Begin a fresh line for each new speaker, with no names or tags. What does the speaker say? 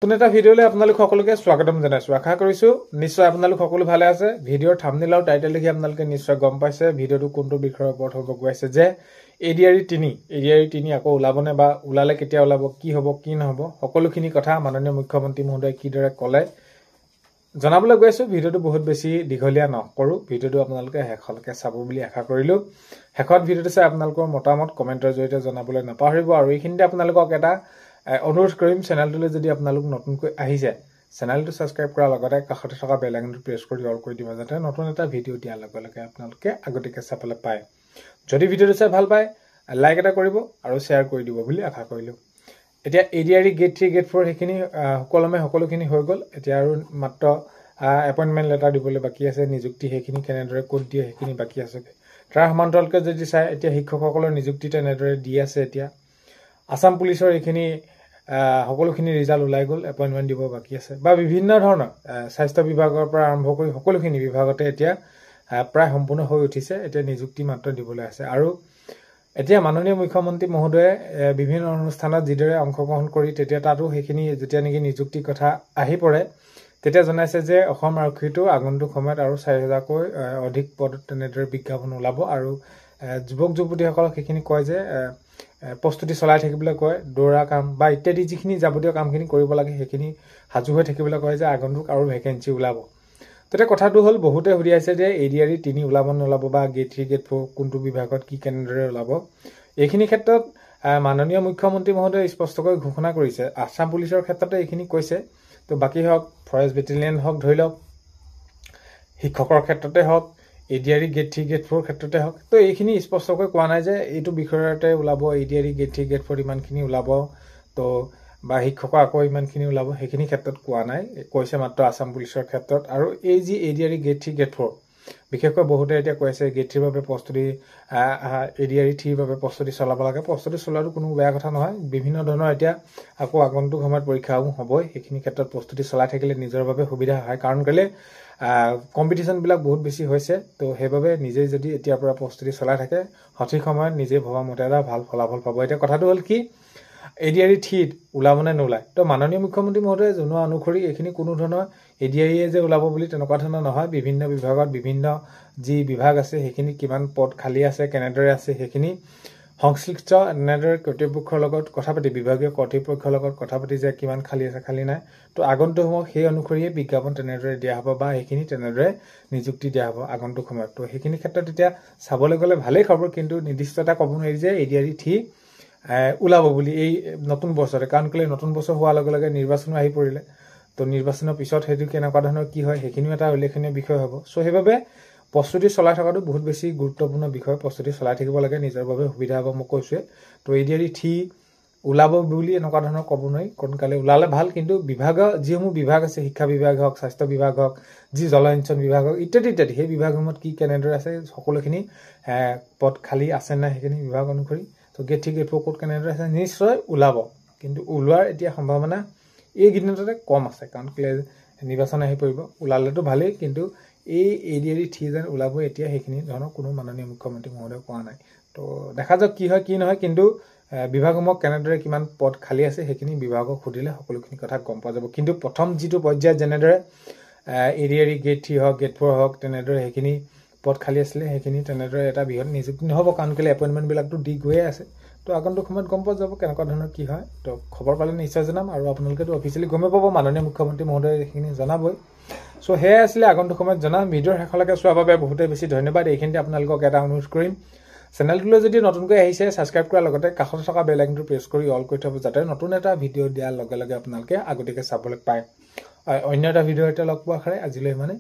নতুন এটা ভিডিঅ'লৈ আপোনালোক সকলোকে স্বাগতম জনাইছো। আশা কৰিছো নিশ্চয় আপোনালোক সকলো ভালে আছে। ভিডিঅ'ৰ থাম্বনেইল আৰু টাইটেল দেখি আপোনালোকে নিশ্চয় গম পাইছে ভিডিঅ'টো কোনটো বিষয়ৰ ওপৰত হ'ব গৈ আছে যে এডিআৰই 3 আকৌ ওলাবনে বা ওলালে কেতিয়া ওলাব, কি হ'ব কি নহ'ব, সকলোখিনি কথা মাননীয় মুখ্যমন্ত্ৰী মহোদয়ে কিদৰে ক'লে জনাবলৈ গৈ আছো। ভিডিঅ'টো বহুত বেছি দীঘলীয়া নকৰো, ভিডিঅ'টো আপোনালোকে শেষলৈকে চাব বুলি আশা কৰিলো। শেষত ভিডিঅ'টো চাই আপোনালোকৰ মতামত কমেণ্টৰ জৰিয়তে জনাবলৈ নাপাহৰিব। আৰু এইখিনিতে আপোনালোকক এটা অনুৰোধ কৰিম, চেনেলটোলৈ যদি আপোনালোক নতুনকৈ আহিছে চেনেলটো ছাবস্ক্ৰাইব কৰাৰ লগতে কাষতে থকা বেল আইকনটো প্ৰেছ কৰি অল কৰি দিব, যাতে নতুন এটা ভিডিঅ' দিয়াৰ লগে লগে আপোনালোকে আগতীয়াকৈ চাবলৈ পায়। যদি ভিডিঅ'টো চাই ভাল পায় লাইক এটা কৰিব আৰু শ্বেয়াৰ কৰি দিব বুলি আশা কৰিলোঁ। এতিয়া এডিআৰই গেট 3 গেট 4 সেইখিনি সুকলমে সকলোখিনি হৈ গ'ল। এতিয়া আৰু মাত্ৰ এপইণ্টমেণ্ট লেটাৰ দিবলৈ বাকী আছে, নিযুক্তি সেইখিনি কেনেদৰে ক'ত দিয়ে সেইখিনি বাকী আছে। তাৰ সমান্তৰালকৈ যদি চাই এতিয়া শিক্ষকসকলৰ নিযুক্তি তেনেদৰে দি আছে। এতিয়া আছাম পুলিচৰ এইখিনি সকলোখিনি ৰিজাল্ট ওলাই গ'ল, এপইণ্টমেণ্ট দিব বাকী আছে, বা বিভিন্ন ধৰণৰ স্বাস্থ্য বিভাগৰ পৰা আৰম্ভ কৰি সকলোখিনি বিভাগতে এতিয়া প্ৰায় সম্পূৰ্ণ হৈ উঠিছে। এতিয়া নিযুক্তি মাত্ৰ দিবলৈ আছে। আৰু এতিয়া মাননীয় মুখ্যমন্ত্ৰী মহোদয়ে বিভিন্ন অনুষ্ঠানত যিদৰে অংশগ্ৰহণ কৰি তেতিয়া তাতো সেইখিনি যেতিয়া নেকি নিযুক্তিৰ কথা আহি পৰে তেতিয়া জনাইছে যে অসম আৰক্ষীটো আগন্তুক সময়ত আৰু 4,000কৈ অধিক পদ তেনেদৰে বিজ্ঞাপন ওলাব। আৰু যুৱক যুৱতীসকলক সেইখিনি কয় যে প্ৰস্তুতি চলাই থাকিবলৈ কয়, দৌৰা কাম বা ইত্যাদি যিখিনি যাৱতীয় কামখিনি কৰিব লাগে সেইখিনি সাজু হৈ থাকিবলৈ কয় যে আগন্তুক আৰু ভেকেঞ্চি ওলাব। তেতিয়া কথাটো হ'ল বহুতে সুধি আছে যে এডিআৰই 3 ওলাব নোলাব বা গেট 3 গেট 4 কোনটো বিভাগত কি কেনেদৰে ওলাব। এইখিনি ক্ষেত্ৰত মাননীয় মুখ্যমন্ত্ৰী মহোদয়ে স্পষ্টকৈ ঘোষণা কৰিছে। আছাম পুলিচৰ ক্ষেত্ৰতে এইখিনি কৈছে, তো বাকী হওক ফৰেষ্ট বেটেলিয়ন হওক, ধৰি লওক শিক্ষকৰ ক্ষেত্ৰতে হওক, এডিআৰই গেট 3 গেট 4 ক্ষেত্ৰতে হওক, তো এইখিনি স্পষ্টকৈ কোৱা নাই যে এইটো বিষয়তে ওলাব, এডিআৰই গেট 3 গেট 4 ইমানখিনি ওলাব তো বা শিক্ষকৰ আকৌ ইমানখিনি ওলাব, সেইখিনি ক্ষেত্ৰত কোৱা নাই। কৈছে মাত্ৰ আছাম পুলিচৰ ক্ষেত্ৰত। আৰু এই যি এডিআৰই গেট 3 গেট 4 বিশেষকৈ বহুতে এতিয়া কৈ আছে গেট 3ৰ বাবে প্ৰস্তুতি, এডিআৰই 3ৰ বাবে প্ৰস্তুতি চলাব লাগে। প্ৰস্তুতি চলোৱাটো কোনো বেয়া কথা নহয়। বিভিন্ন ধৰণৰ এতিয়া আকৌ আগন্তুক সময়ত পৰীক্ষাসমূহ হ'বই, সেইখিনি ক্ষেত্ৰত প্ৰস্তুতি চলাই থাকিলে নিজৰ বাবে সুবিধা হয়। কাৰণ কেলৈ কম্পিটিশ্যনবিলাক বহুত বেছি হৈছে, তো সেইবাবে নিজেই যদি এতিয়াৰ পৰা প্ৰস্তুতি চলাই থাকে সঠিক সময়ত নিজেই ভবা মতে এটা ভাল ফলাফল পাব। এতিয়া কথাটো হ'ল কি, এডিআৰই 3 ওলাব নে নোলায়, তো মাননীয় মুখ্যমন্ত্ৰী মহোদয়ে জনোৱা অনুসৰি এইখিনি কোনো ধৰণৰ এডিআৰইয়ে যে ওলাব বুলি তেনেকুৱা ধৰণৰ নহয়। বিভিন্ন বিভাগত বিভিন্ন যি বিভাগ আছে সেইখিনি কিমান পদ খালী আছে কেনেদৰে আছে সেইখিনি সংশ্লিষ্ট এনেদৰে কৰ্তৃপক্ষৰ লগত কথা পাতি, বিভাগীয় কৰ্তৃপক্ষৰ লগত কথা পাতি যে কিমান খালী আছে খালী নাই, তো আগন্তুক সময়ত সেই অনুসৰিয়ে বিজ্ঞাপন তেনেদৰে দিয়া হ'ব বা সেইখিনি তেনেদৰে নিযুক্তি দিয়া হ'ব আগন্তুক সময়ত। তো সেইখিনি ক্ষেত্ৰত এতিয়া চাবলৈ গ'লে ভালেই খবৰ, কিন্তু নিৰ্দিষ্ট এটা ক'ব নোৱাৰি যে এডিআৰই 3 ওলাব বুলি এই নতুন বছৰতে। কাৰণ কেলৈ নতুন বছৰ হোৱাৰ লগে লগে নিৰ্বাচনো আহি পৰিলে, তো নিৰ্বাচনৰ পিছত সেইটো কেনেকুৱা ধৰণৰ কি হয় সেইখিনিও এটা উল্লেখনীয় বিষয় হ'ব। চ' সেইবাবে প্ৰস্তুতি চলাই থকাটো বহুত বেছি গুৰুত্বপূৰ্ণ বিষয়। প্ৰস্তুতি চলাই থাকিব লাগে, নিজৰ বাবে সুবিধা হ'ব। মই কৈছোৱে, তো এডিআৰই 3 ওলাব বুলি এনেকুৱা ধৰণৰ ক'ব নোৱাৰি, সোনকালে ওলালে ভাল। কিন্তু বিভাগৰ যিসমূহ বিভাগ আছে, শিক্ষা বিভাগ হওক, স্বাস্থ্য বিভাগ হওক, যি জলসিঞ্চন বিভাগ হওক ইত্যাদি ইত্যাদি, সেই বিভাগসমূহত কি কেনেদৰে আছে সকলোখিনি পদ খালী আছে নাই সেইখিনি বিভাগ অনুসৰি, তো গেট 3 গেট 4 ক'ত কেনেদৰে আছে নিশ্চয় ওলাব। কিন্তু ওলোৱাৰ এতিয়া সম্ভাৱনা এইকেইদিনতে কম আছে, কাৰণ কেলৈ নিৰ্বাচন আহি পৰিব। ওলালেতো ভালেই, কিন্তু এই এডিআৰই 3 যেন ওলাব এতিয়া সেইখিনি ধৰণৰ কোনো মাননীয় মুখ্যমন্ত্ৰী মহোদয়ে কোৱা নাই। তো দেখা যাওক কি হয় কি নহয়। কিন্তু বিভাগসমূহক কেনেদৰে কিমান পদ খালী আছে সেইখিনি বিভাগক সুধিলে সকলোখিনি কথা গম পোৱা যাব। কিন্তু প্ৰথম যিটো পৰ্যায়ত যেনেদৰে এডিআৰই গেট 3 হওক গেট 4 হওক তেনেদৰে সেইখিনি পদ খালী আছিলে, সেইখিনি তেনেদৰে এটা বৃহৎ নিযুক্তি নহ'ব, কাৰণ কেলৈ এপইণ্টমেণ্টবিলাকতো দি গৈয়ে আছে। তো আগন্তুক সময়ত গম পোৱা যাব কেনেকুৱা ধৰণৰ কি হয়। তো খবৰ পালে নিশ্চয় জনাম, আৰু আপোনালোকেতো অফিচিয়েলি গমেই পাব, মাননীয় মুখ্যমন্ত্ৰী মহোদয়ে এইখিনি জনাবই। চ' সেয়াই আছিলে আগন্তুক সময়ত জনাম। ভিডিঅ'ৰ শেষলৈকে চোৱাৰ বাবে বহুতেই বেছি ধন্যবাদ। এইখিনিতে আপোনালোকক এটা অনুৰোধ কৰিম, চেনেলটোলৈ যদি নতুনকৈ আহিছে ছাবস্ক্ৰাইব কৰাৰ লগতে কাষত থকা বেল আইকনটো প্ৰেছ কৰি অল কৰি থ'ব, যাতে নতুন এটা ভিডিঅ' দিয়াৰ লগে লগে আপোনালোকে আগতীয়াকৈ চাবলৈ পায়। অন্য এটা ভিডিঅ'ৰ সৈতে লগ পোৱাৰ আশাৰে আজিলৈ ইমানেই।